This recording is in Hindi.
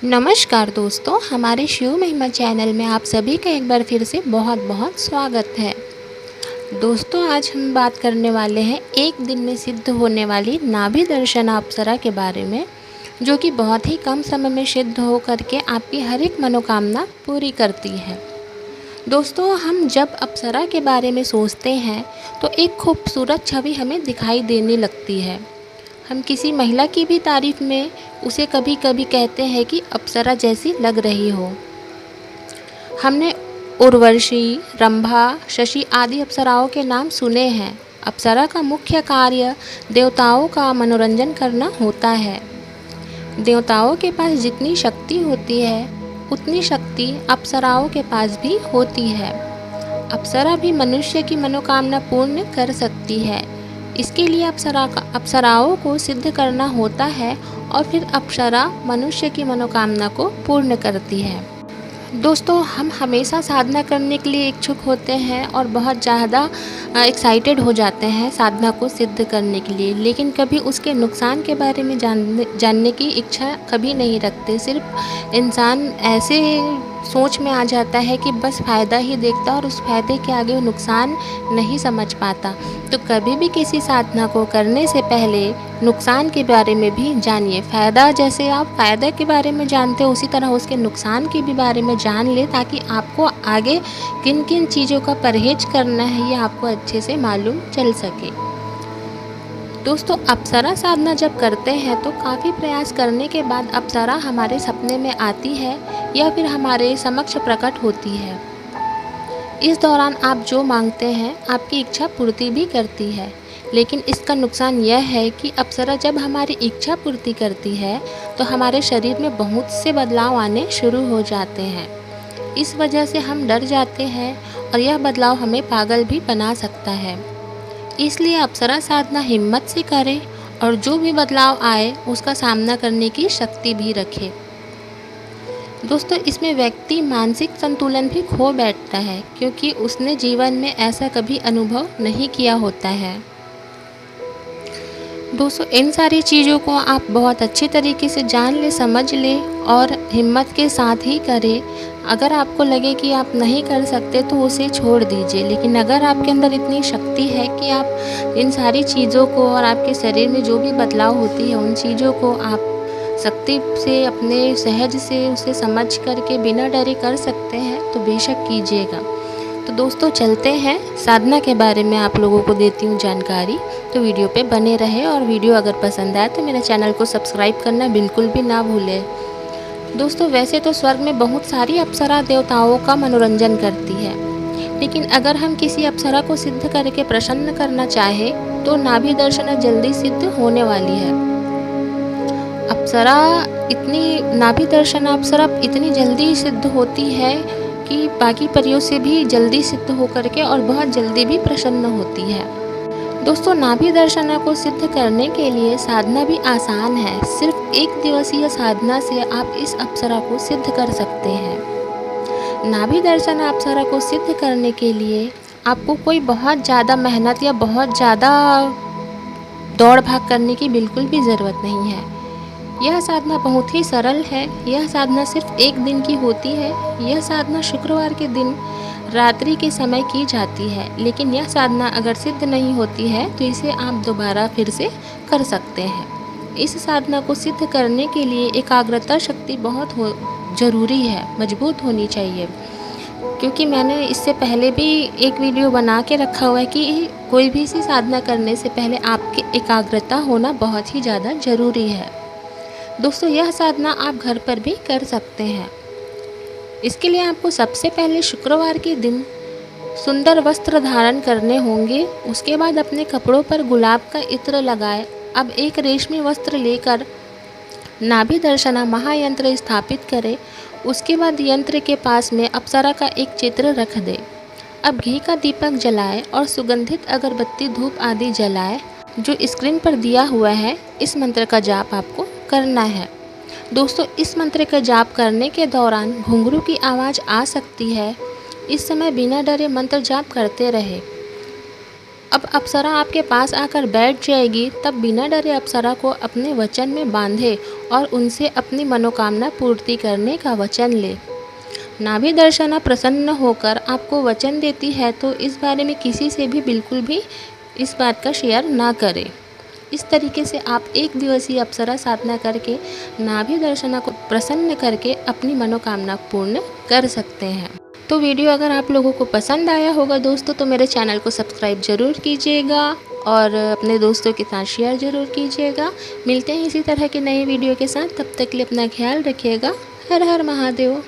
नमस्कार दोस्तों, हमारे शिव महिमा चैनल में आप सभी का एक बार फिर से बहुत बहुत स्वागत है। दोस्तों, आज हम बात करने वाले हैं एक दिन में सिद्ध होने वाली नाभि दर्शन अप्सरा के बारे में, जो कि बहुत ही कम समय में सिद्ध हो करके आपकी हर एक मनोकामना पूरी करती है। दोस्तों, हम जब अप्सरा के बारे में सोचते हैं तो एक खूबसूरत छवि हमें दिखाई देने लगती है। हम किसी महिला की भी तारीफ़ में उसे कभी कभी कहते हैं कि अप्सरा जैसी लग रही हो। हमने उर्वशी, रंभा, शशि आदि अप्सराओं के नाम सुने हैं। अप्सरा का मुख्य कार्य देवताओं का मनोरंजन करना होता है। देवताओं के पास जितनी शक्ति होती है उतनी शक्ति अप्सराओं के पास भी होती है। अप्सरा भी मनुष्य की मनोकामना पूर्ण कर सकती है। इसके लिए अप्सराओं को सिद्ध करना होता है और फिर अप्सरा मनुष्य की मनोकामना को पूर्ण करती है। दोस्तों, हम हमेशा साधना करने के लिए इच्छुक होते हैं और बहुत ज़्यादा एक्साइटेड हो जाते हैं साधना को सिद्ध करने के लिए, लेकिन कभी उसके नुकसान के बारे में जानने की इच्छा कभी नहीं रखते। सिर्फ इंसान ऐसे सोच में आ जाता है कि बस फ़ायदा ही देखता और उस फ़ायदे के आगे वो नुकसान नहीं समझ पाता। तो कभी भी किसी साधना को करने से पहले नुकसान के बारे में भी जानिए। फ़ायदा जैसे आप फ़ायदे के बारे में जानते हो, उसी तरह उसके नुकसान के भी बारे में जान ले, ताकि आपको आगे किन किन चीज़ों का परहेज करना है ये आपको अच्छे से मालूम चल सके। दोस्तों, अप्सरा साधना जब करते हैं तो काफ़ी प्रयास करने के बाद अप्सरा हमारे सपने में आती है या फिर हमारे समक्ष प्रकट होती है। इस दौरान आप जो मांगते हैं आपकी इच्छा पूर्ति भी करती है, लेकिन इसका नुकसान यह है कि अप्सरा जब हमारी इच्छा पूर्ति करती है तो हमारे शरीर में बहुत से बदलाव आने शुरू हो जाते हैं। इस वजह से हम डर जाते हैं और यह बदलाव हमें पागल भी बना सकता है। इसलिए अप्सरा साधना हिम्मत से करें और जो भी बदलाव आए उसका सामना करने की शक्ति भी रखें। दोस्तों, इसमें व्यक्ति मानसिक संतुलन भी खो बैठता है, क्योंकि उसने जीवन में ऐसा कभी अनुभव नहीं किया होता है। दोस्तों, इन सारी चीज़ों को आप बहुत अच्छी तरीके से जान ले, समझ ले और हिम्मत के साथ ही करें। अगर आपको लगे कि आप नहीं कर सकते तो उसे छोड़ दीजिए, लेकिन अगर आपके अंदर इतनी शक्ति है कि आप इन सारी चीज़ों को और आपके शरीर में जो भी बदलाव होती है उन चीज़ों को आप शक्ति से, अपने सहज से उसे समझ करके बिना डरे कर सकते हैं, तो बेशक कीजिएगा। तो दोस्तों, चलते हैं साधना के बारे में आप लोगों को देती हूँ जानकारी। तो वीडियो पे बने रहे और वीडियो अगर पसंद आए तो मेरे चैनल को सब्सक्राइब करना बिल्कुल भी ना भूलें। दोस्तों, वैसे तो स्वर्ग में बहुत सारी अप्सरा देवताओं का मनोरंजन करती है, लेकिन अगर हम किसी अप्सरा को सिद्ध करके प्रसन्न करना चाहें तो नाभि दर्शन जल्दी सिद्ध होने वाली है। नाभि दर्शन अप्सरा इतनी जल्दी सिद्ध होती है कि बाकी परियों से भी जल्दी सिद्ध होकर के और बहुत जल्दी भी प्रसन्न होती है। दोस्तों, नाभि दर्शना को सिद्ध करने के लिए साधना भी आसान है। सिर्फ एक दिवसीय साधना से आप इस अप्सरा को सिद्ध कर सकते हैं। नाभि दर्शन अप्सरा को सिद्ध करने के लिए आपको कोई बहुत ज़्यादा मेहनत या बहुत ज़्यादा दौड़ भाग करने की बिल्कुल भी ज़रूरत नहीं है। यह साधना बहुत ही सरल है। यह साधना सिर्फ एक दिन की होती है। यह साधना शुक्रवार के दिन रात्रि के समय की जाती है, लेकिन यह साधना अगर सिद्ध नहीं होती है तो इसे आप दोबारा फिर से कर सकते हैं। इस साधना को सिद्ध करने के लिए एकाग्रता शक्ति बहुत ज़रूरी है, मजबूत होनी चाहिए। क्योंकि मैंने इससे पहले भी एक वीडियो बना के रखा हुआ है कि कोई भी सी साधना करने से पहले आपकी एकाग्रता होना बहुत ही ज़्यादा ज़रूरी है। दोस्तों, यह साधना आप घर पर भी कर सकते हैं। इसके लिए आपको सबसे पहले शुक्रवार के दिन सुंदर वस्त्र धारण करने होंगे। उसके बाद अपने कपड़ों पर गुलाब का इत्र लगाएं। अब एक रेशमी वस्त्र लेकर नाभि दर्शना महायंत्र स्थापित करें। उसके बाद यंत्र के पास में अप्सरा का एक चित्र रख दें। अब घी का दीपक जलाएं और सुगंधित अगरबत्ती, धूप आदि जलाएं। जो स्क्रीन पर दिया हुआ है इस मंत्र का जाप आपको करना है। दोस्तों, इस मंत्र का जाप करने के दौरान घुंघरू की आवाज़ आ सकती है। इस समय बिना डरे मंत्र जाप करते रहे। अब अप्सरा आपके पास आकर बैठ जाएगी, तब बिना डरे अप्सरा को अपने वचन में बांधे और उनसे अपनी मनोकामना पूर्ति करने का वचन ले। नाभि दर्शना प्रसन्न होकर आपको वचन देती है तो इस बारे में किसी से भी बिल्कुल भी इस बात का शेयर ना करें। इस तरीके से आप एक दिवसीय अप्सरा साधना करके नाभि दर्शना को प्रसन्न करके अपनी मनोकामना पूर्ण कर सकते हैं। तो वीडियो अगर आप लोगों को पसंद आया होगा दोस्तों, तो मेरे चैनल को सब्सक्राइब ज़रूर कीजिएगा और अपने दोस्तों के साथ शेयर ज़रूर कीजिएगा। मिलते हैं इसी तरह के नए वीडियो के साथ, तब तक के लिए अपना ख्याल रखिएगा। हर हर महादेव।